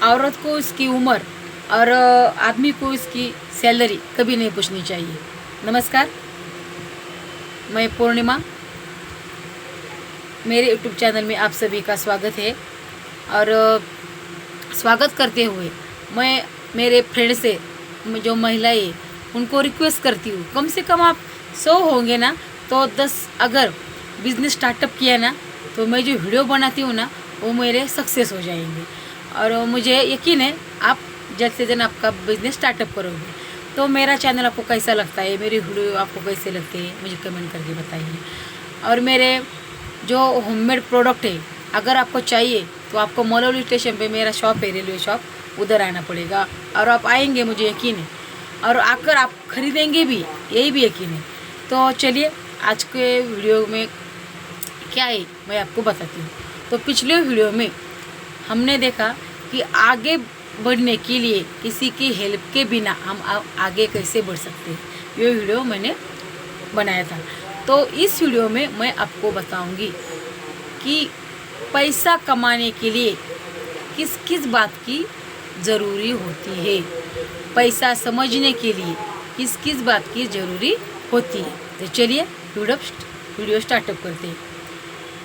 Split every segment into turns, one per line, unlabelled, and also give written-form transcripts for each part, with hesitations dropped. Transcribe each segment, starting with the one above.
औरत को उसकी उम्र और आदमी को इसकी सैलरी कभी नहीं पूछनी चाहिए। नमस्कार, मैं पूर्णिमा, मेरे यूट्यूब चैनल में आप सभी का स्वागत है। और स्वागत करते हुए मैं मेरे फ्रेंड से जो महिलाएं उनको रिक्वेस्ट करती हूँ, कम से कम आप 100 होंगे ना तो 10 अगर बिज़नेस स्टार्टअप किया ना तो मैं जो वीडियो बनाती हूँ ना वो मेरे सक्सेस हो जाएंगे। और मुझे यकीन है आप जल्द से जल्द आपका बिज़नेस स्टार्टअप करोगे। तो मेरा चैनल आपको कैसा लगता है, मेरी वीडियो आपको कैसे लगते हैं, मुझे कमेंट करके बताइए। और मेरे जो होममेड प्रोडक्ट है अगर आपको चाहिए तो आपको मलौली स्टेशन पे मेरा शॉप है, रेलवे शॉप, उधर आना पड़ेगा। और आप आएंगे मुझे यकीन है, और आकर आप खरीदेंगे भी, यही भी यकीन है। तो चलिए आज के वीडियो में क्या है मैं आपको बताती हूँ। तो पिछले वीडियो में हमने देखा कि आगे बढ़ने के लिए किसी की हेल्प के बिना हम आगे कैसे बढ़ सकते हैं, ये वीडियो मैंने बनाया था। तो इस वीडियो में मैं आपको बताऊंगी कि पैसा कमाने के लिए किस किस बात की ज़रूरी होती है, पैसा समझने के लिए किस किस बात की ज़रूरी होती है। तो चलिए वीडियो स्टार्टअप करते हैं।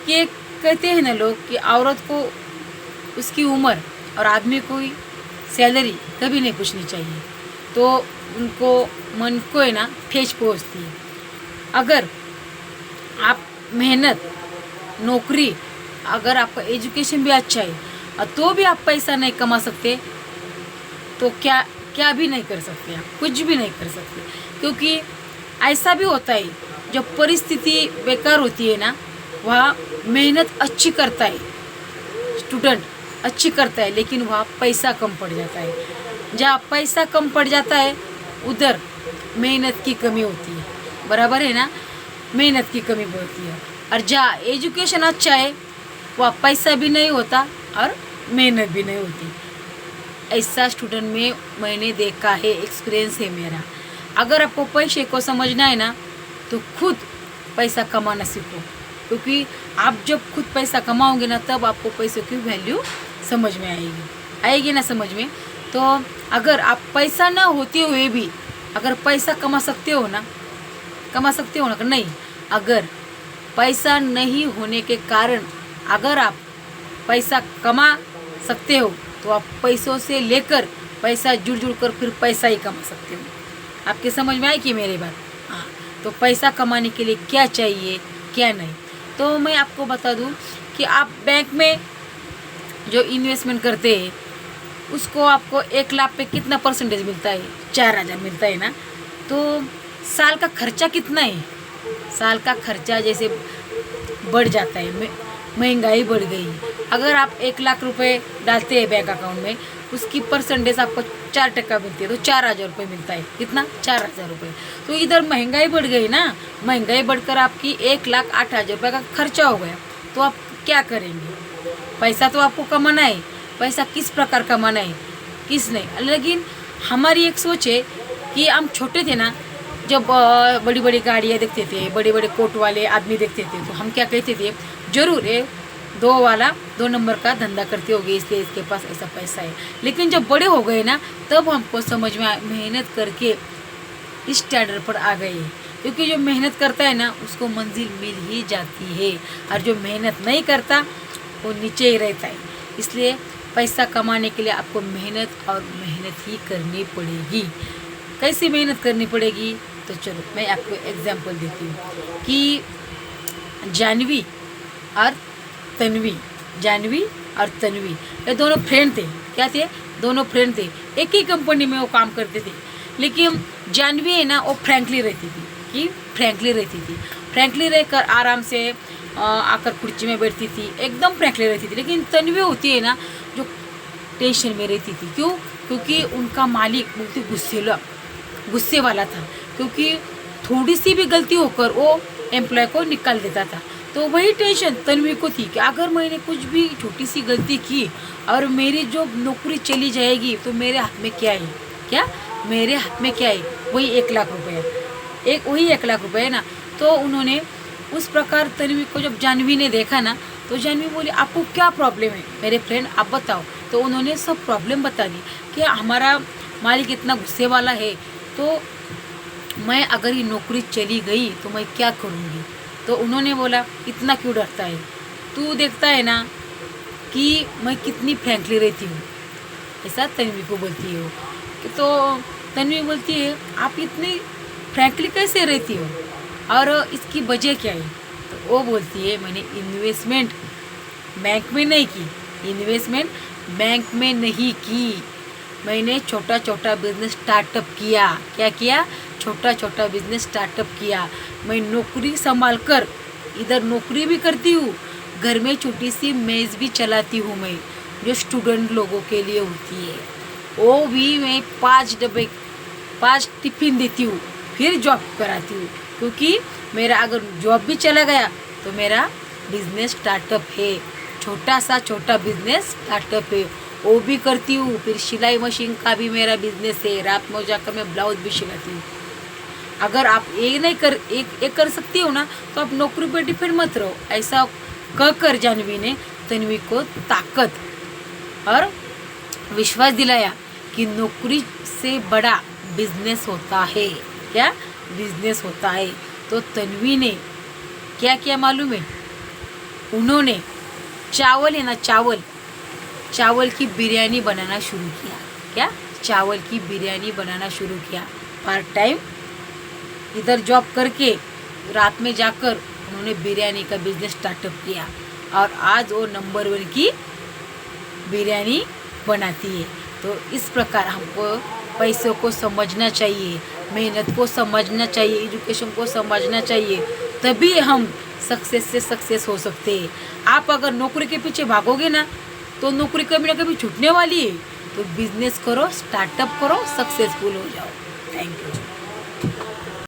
कि कहते हैं ना लोग कि औरत को उसकी उम्र और आदमी को सैलरी कभी नहीं पूछनी चाहिए, तो उनको मन को है ना ठेस पहुँचती है। अगर आप मेहनत, नौकरी, अगर आपका एजुकेशन भी अच्छा है तो भी आप पैसा नहीं कमा सकते तो क्या भी नहीं कर सकते, आप कुछ भी नहीं कर सकते। क्योंकि ऐसा भी होता है जब परिस्थिति बेकार होती है ना, वह मेहनत अच्छी करता है, स्टूडेंट अच्छी करता है, लेकिन वहाँ पैसा कम पड़ जाता है। जहाँ पैसा कम पड़ जाता है उधर मेहनत की कमी होती है, बराबर है ना, मेहनत की कमी होती है। और जहाँ एजुकेशन अच्छा है वहाँ पैसा भी नहीं होता और मेहनत भी नहीं होती। ऐसा स्टूडेंट में मैंने देखा है, एक्सपीरियंस है मेरा। अगर आपको पैसे को समझना है ना तो खुद पैसा कमाना सीखो, क्योंकि आप जब खुद पैसा कमाओगे ना तब आपको पैसों की वैल्यू समझ में आएगी ना समझ में। तो अगर आप पैसा ना होते हुए भी अगर पैसा कमा सकते हो ना नहीं, अगर पैसा नहीं होने के कारण अगर आप पैसा कमा सकते हो तो आप पैसों से लेकर पैसा जुड़ कर फिर पैसा ही कमा सकते हो। आपके समझ में आई कि मेरी बात? हाँ, तो पैसा कमाने के लिए क्या चाहिए क्या नहीं, तो मैं आपको बता दूं कि आप बैंक में जो इन्वेस्टमेंट करते हैं उसको आपको 1 लाख पे कितना परसेंटेज मिलता है? 4000 मिलता है ना। तो साल का खर्चा कितना है? साल का खर्चा जैसे बढ़ जाता है, महंगाई बढ़ गई। अगर आप 1 लाख रुपए डालते हैं बैंक अकाउंट में, उसकी परसेंटेज आपको 4% मिलती है, तो 4000 रुपये मिलता है। कितना? 4000 रुपये। तो इधर महंगाई बढ़ गई ना, महंगाई बढ़कर आपकी 1,08,000 रुपये का खर्चा हो गया। तो आप क्या करेंगे? पैसा तो आपको कमाना है, पैसा किस प्रकार कमाना है, किस नहीं। लेकिन हमारी एक सोच है कि हम छोटे थे ना, जब बड़ी बड़ी गाड़ियाँ देखते थे, बड़े बड़े कोट वाले आदमी देखते थे, तो हम क्या कहते थे, जरूर है 2 नंबर का धंधा करते होगे इसलिए इसके पास ऐसा पैसा है। लेकिन जब बड़े हो गए ना तब हमको समझ में मेहनत करके इस स्टैंडर्ड पर आ गए। क्योंकि जो मेहनत करता है ना उसको मंजिल मिल ही जाती है, और जो मेहनत नहीं करता वो नीचे ही रहता है। इसलिए पैसा कमाने के लिए आपको मेहनत ही करनी पड़ेगी। कैसी मेहनत करनी पड़ेगी? तो चलो मैं आपको एग्जांपल देती हूँ कि जानवी और तन्वी ये दोनों फ्रेंड थे। क्या थे? दोनों फ्रेंड थे, एक ही कंपनी में वो काम करते थे। लेकिन जानवी है ना वो फ्रैंकली रहती थी, फ्रैंकली रहकर आराम से आकर कुर्सी में बैठती थी, एकदम फ्रैंकली रहती थी। लेकिन तन्वी होती है ना जो टेंशन में रहती थी। क्यों? क्योंकि उनका मालिक बहुत गुस्से वाला था, क्योंकि थोड़ी सी भी गलती होकर वो एम्प्लॉय को निकाल देता था। तो वही टेंशन तन्वी को थी कि अगर मैंने कुछ भी छोटी सी गलती की और मेरी जो नौकरी चली जाएगी तो मेरे हाथ में क्या है? मेरे हाथ में क्या है? वही 1 लाख रुपये है ना। तो उन्होंने उस प्रकार तन्वी को जब जानवी ने देखा ना तो जानवी बोली आपको क्या प्रॉब्लम है मेरे फ्रेंड, आप बताओ। तो उन्होंने सब प्रॉब्लम बता दी कि हमारा मालिक इतना गुस्से वाला है, तो मैं अगर ये नौकरी चली गई तो मैं क्या करूँगी। तो उन्होंने बोला इतना क्यों डरता है, तू देखता है ना कि मैं कितनी फ्रैंकली रहती हूँ, ऐसा तन्वी को बोलती है वो। तो तन्वी बोलती है आप इतनी फ्रैंकली कैसे रहती हो और इसकी वजह क्या है। तो वो बोलती है मैंने इन्वेस्टमेंट बैंक में नहीं की, इन्वेस्टमेंट बैंक में नहीं की, मैंने छोटा छोटा बिजनेस स्टार्टअप किया। क्या किया? छोटा छोटा बिजनेस स्टार्टअप किया। मैं नौकरी संभाल कर इधर नौकरी भी करती हूँ, घर में छोटी सी मेज़ भी चलाती हूँ मैं, जो स्टूडेंट लोगों के लिए होती है। वो भी मैं 5 टिफ़िन देती हूँ, फिर जॉब कराती हूँ, क्योंकि मेरा अगर जॉब भी चला गया तो मेरा बिजनेस स्टार्टअप है, छोटा बिजनेस स्टार्टअप है, वो भी करती हूँ। फिर सिलाई मशीन का भी मेरा बिजनेस है, रात में जाकर मैं ब्लाउज भी सिलाती हूँ। अगर आप एक कर सकती हो ना, तो आप नौकरी पर डिपेंड मत रहो। ऐसा कहकर जानवी ने तन्वी को ताकत और विश्वास दिलाया कि नौकरी से बड़ा बिजनेस होता है। क्या बिजनेस होता है। तो तन्वी ने क्या किया मालूम है, उन्होंने चावल है ना, चावल की बिरयानी बनाना शुरू किया। क्या? चावल की बिरयानी बनाना शुरू किया। पार्ट टाइम इधर जॉब करके रात में जाकर उन्होंने बिरयानी का बिजनेस स्टार्टअप किया और आज वो नंबर 1 की बिरयानी बनाती है। तो इस प्रकार हमको पैसों को समझना चाहिए, मेहनत को समझना चाहिए, एजुकेशन को समझना चाहिए, तभी हम सक्सेस से सक्सेस हो सकते हैं। आप अगर नौकरी के पीछे भागोगे ना, तो नौकरी कभी ना कभी छूटने वाली है। तो बिजनेस करो, स्टार्टअप करो, सक्सेसफुल हो जाओ। Thank you.